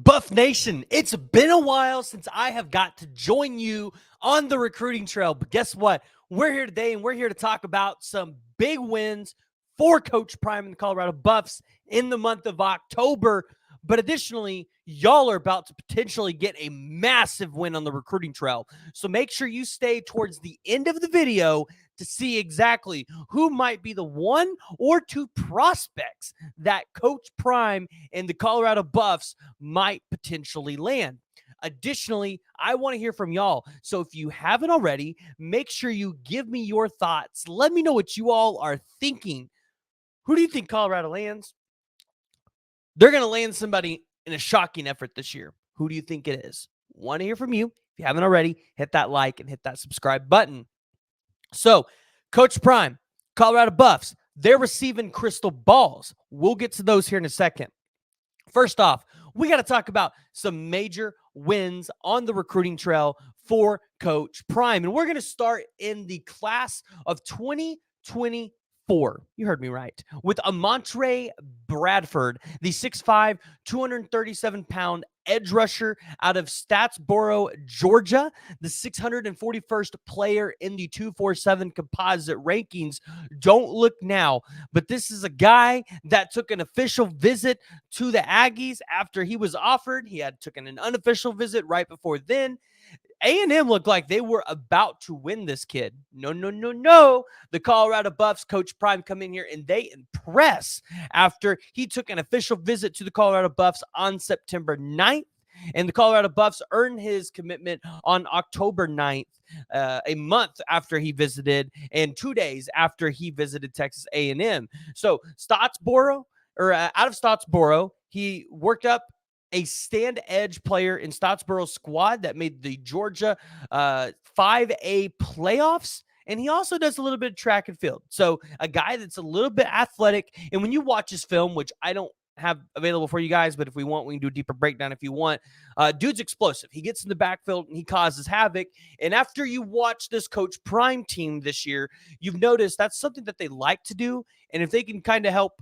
Buff Nation, it's been a while since I have got to join you on the recruiting trail, but guess what? We're here today and we're here to talk about some big wins for Coach Prime and the Colorado Buffs in the month of October. But additionally, y'all are about to potentially get a massive win on the recruiting trail. So make sure you stay towards the end of the video to see exactly who might be the one or two prospects that Coach Prime and the Colorado Buffs might potentially land. Additionally, I want to hear from y'all. So if you haven't already, make sure you give me your thoughts. Let me know what you all are thinking. Who do you think Colorado lands? They're going to land somebody in a shocking effort this year. Who do you think it is? Want to hear from you. If you haven't already, hit that like and hit that subscribe button. So, Coach Prime, Colorado Buffs, they're receiving crystal balls. We'll get to those here in a second. First off, we got to talk about some major wins on the recruiting trail for Coach Prime. And we're going to start in the class of 2024. You heard me right. With Amontre Bradford, the 6'5", 237-pound edge rusher out of Statesboro, Georgia, the 641st player in the 247 composite rankings. Don't look now, but this is a guy that took an official visit to the Aggies after he was offered. He had taken an unofficial visit right before then. A&M looked like they were about to win this kid. No. The Colorado Buffs, Coach Prime, come in here and they impress after he took an official visit to the Colorado Buffs on September 9th. And the Colorado Buffs earned his commitment on October 9th, a month after he visited and 2 days after he visited Texas A&M. So out of Statesboro, he worked up a stand edge player in Statesboro's squad that made the Georgia 5A playoffs. And he also does a little bit of track and field. So a guy that's a little bit athletic. And when you watch his film, which I don't have available for you guys, but if we want, we can do a deeper breakdown if you want. Dude's explosive. He gets in the backfield and he causes havoc. And after you watch this Coach Prime team this year, you've noticed that's something that they like to do. And if they can kind of help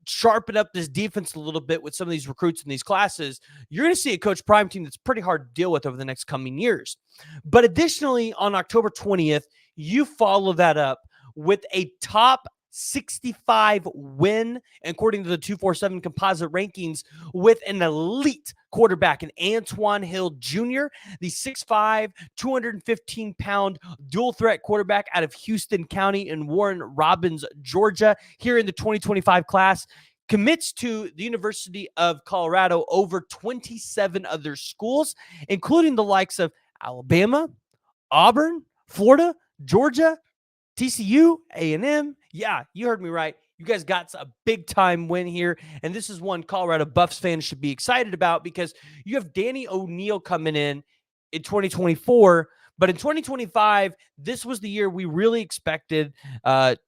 sharpen up this defense a little bit with some of these recruits in these classes, you're going to see a Coach Prime team that's pretty hard to deal with over the next coming years. But additionally, on October 20th, you follow that up with a top 65 win, according to the 247 composite rankings, with an elite quarterback, an Antoine Hill Jr., the 6'5", 215-pound dual threat quarterback out of Houston County in Warren Robins, Georgia, here in the 2025 class. Commits to the University of Colorado over 27 other schools, including the likes of Alabama, Auburn, Florida, Georgia, TCU, A&M. Yeah, you heard me right. You guys got a big-time win here, and this is one Colorado Buffs fans should be excited about because you have Danny O'Neal coming in 2024, but in 2025, this was the year we really expected the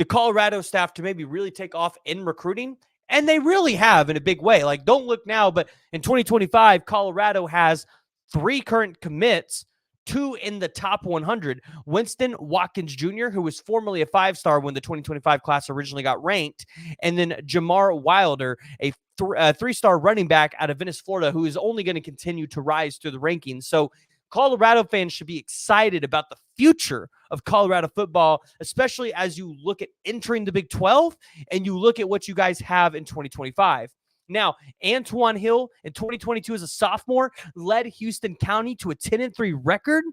Colorado staff to maybe really take off in recruiting, and they really have in a big way. Like, don't look now, but in 2025, Colorado has 3 current commits, 2 in the top 100. Winston Watkins Jr., who was formerly a 5-star when the 2025 class originally got ranked, and then Jamar Wilder, a 3-star running back out of Venice, Florida, who is only going to continue to rise through the rankings. So Colorado fans should be excited about the future of Colorado football, especially as you look at entering the Big 12 and you look at what you guys have in 2025. Now, Antoine Hill in 2022 as a sophomore led Houston County to a 10-3 record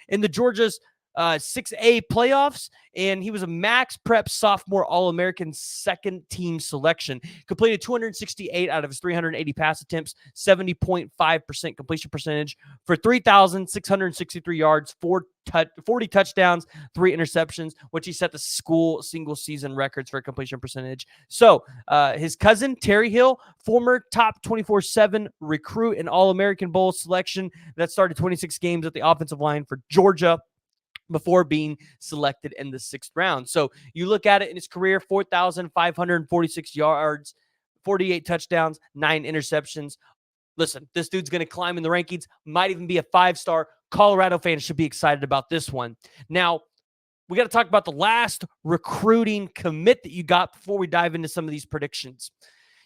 in the Georgia's 6A playoffs, and he was a max prep sophomore All-American second-team selection. Completed 268 out of his 380 pass attempts, 70.5% completion percentage for 3,663 yards, 40 touchdowns, 3 interceptions, which he set the school single-season records for completion percentage. So his cousin, Terry Hill, former top 24/7 recruit and All-American Bowl selection that started 26 games at the offensive line for Georgia before being selected in the 6th round. So you look at it in his career, 4,546 yards, 48 touchdowns, 9 interceptions. Listen, this dude's going to climb in the rankings, might even be a 5-star. Colorado fans should be excited about this one. Now, we got to talk about the last recruiting commit that you got before we dive into some of these predictions.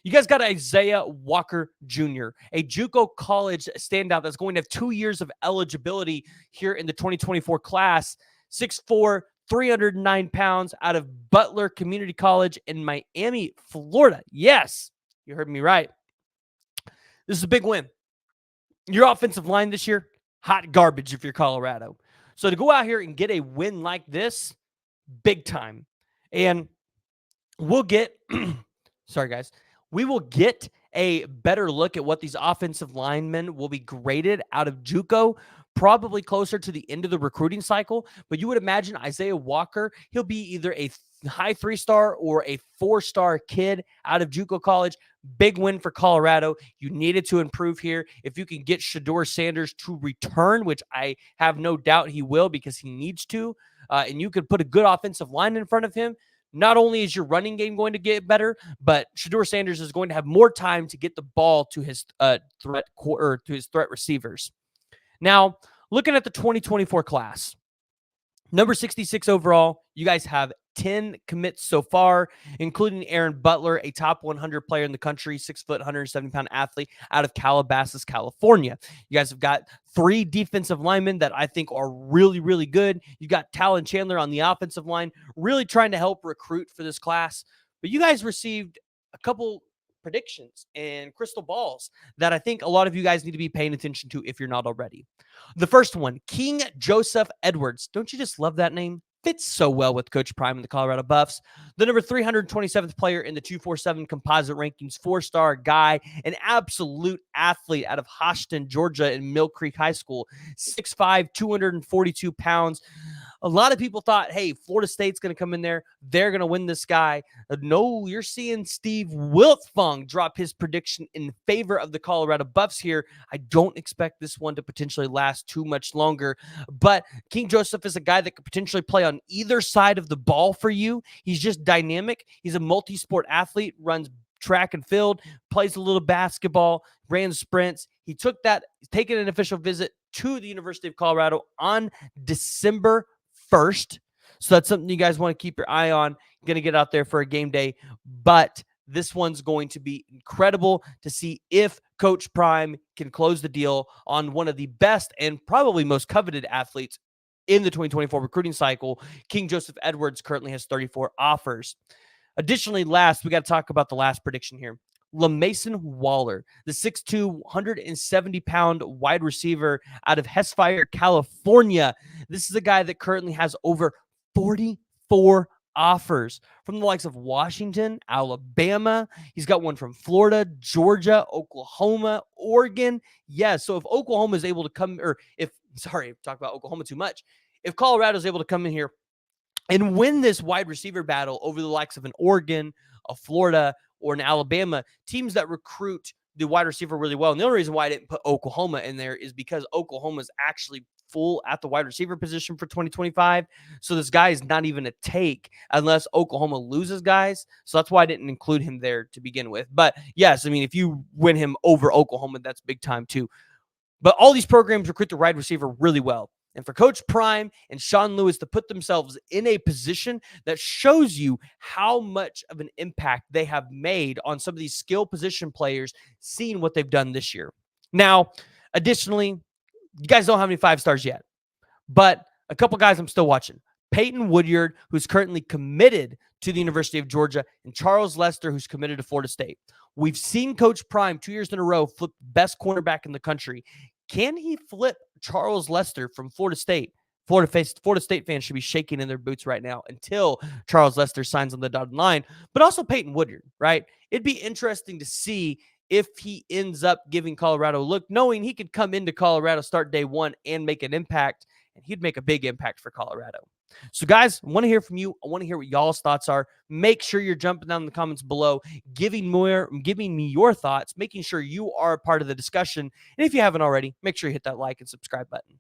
You guys got Isaiah Walker Jr., a JUCO college standout that's going to have 2 years of eligibility here in the 2024 class. 6'4", 309 pounds, out of Butler Community College in Miami, Florida. Yes, you heard me right. This is a big win. Your offensive line this year, hot garbage if you're Colorado. So to go out here and get a win like this, big time. And we'll get, sorry guys, we will get a better look at what these offensive linemen will be graded out of JUCO, probably closer to the end of the recruiting cycle. But you would imagine Isaiah Walker, he'll be either a high 3-star or a 4-star kid out of JUCO college. Big win for Colorado. You needed to improve here. If you can get Shedeur Sanders to return, which I have no doubt he will because he needs to, and you could put a good offensive line in front of him, not only is your running game going to get better, but Shedeur Sanders is going to have more time to get the ball to his threat receivers. Now, looking at the 2024 class, number 66 overall, you guys have 10 commits so far, including Aaron Butler, a top 100 player in the country, 6 foot, 170-pound athlete out of Calabasas, California. You guys have got 3 defensive linemen that I think are really, really good. You got Talon Chandler on the offensive line, really trying to help recruit for this class. But you guys received a couple predictions and crystal balls that I think a lot of you guys need to be paying attention to if you're not already. The first one, King Joseph Edwards. Don't you just love that name? Fits so well with Coach Prime and the Colorado Buffs. The number 327th player in the 247 composite rankings, 4-star guy, an absolute athlete out of Hoshton, Georgia, in Mill Creek High School, 6'5", 242 pounds. A lot of people thought, hey, Florida State's going to come in there. They're going to win this guy. No, you're seeing Steve Wiltfong drop his prediction in favor of the Colorado Buffs here. I don't expect this one to potentially last too much longer. But King Joseph is a guy that could potentially play on either side of the ball for you. He's just dynamic. He's a multi-sport athlete, runs track and field, plays a little basketball, ran sprints. He took that, taken an official visit to the University of Colorado on December 1st. So that's something you guys want to keep your eye on. Going to get out there for a game day, but this one's going to be incredible to see if Coach Prime can close the deal on one of the best and probably most coveted athletes in the 2024 recruiting cycle. King Joseph Edwards currently has 34 offers. Additionally, last, we got to talk about the last prediction here. LaMason Waller, the 6'2", 170-pound wide receiver out of Hessfire, California. This is a guy that currently has over 44 offers from the likes of Washington, Alabama. He's got one from Florida, Georgia, Oklahoma, Oregon. Yeah, so if Oklahoma is able to come, talk about Oklahoma too much. If Colorado is able to come in here and win this wide receiver battle over the likes of an Oregon, a Florida, or an Alabama, teams that recruit the wide receiver really well. And the only reason why I didn't put Oklahoma in there is because Oklahoma is actually full at the wide receiver position for 2025. So this guy is not even a take unless Oklahoma loses guys. So that's why I didn't include him there to begin with. But yes, I mean, if you win him over Oklahoma, that's big time too. But all these programs recruit the wide receiver really well. And for Coach Prime and Sean Lewis to put themselves in a position that shows you how much of an impact they have made on some of these skill position players, seeing what they've done this year. Now, additionally, you guys don't have any 5 stars yet, but a couple guys I'm still watching. Peyton Woodyard, who's currently committed to the University of Georgia, and Charles Lester, who's committed to Florida State. We've seen Coach Prime 2 years in a row flip best cornerback in the country. Can he flip Charles Lester from Florida State? Florida State fans should be shaking in their boots right now until Charles Lester signs on the dotted line, but also Peyton Woodyard, right? It'd be interesting to see if he ends up giving Colorado a look, knowing he could come into Colorado, start day one, and make an impact, and he'd make a big impact for Colorado. So, guys, I want to hear from you. I want to hear what y'all's thoughts are. Make sure you're jumping down in the comments below, giving me your thoughts, making sure you are a part of the discussion. And if you haven't already, make sure you hit that like and subscribe button.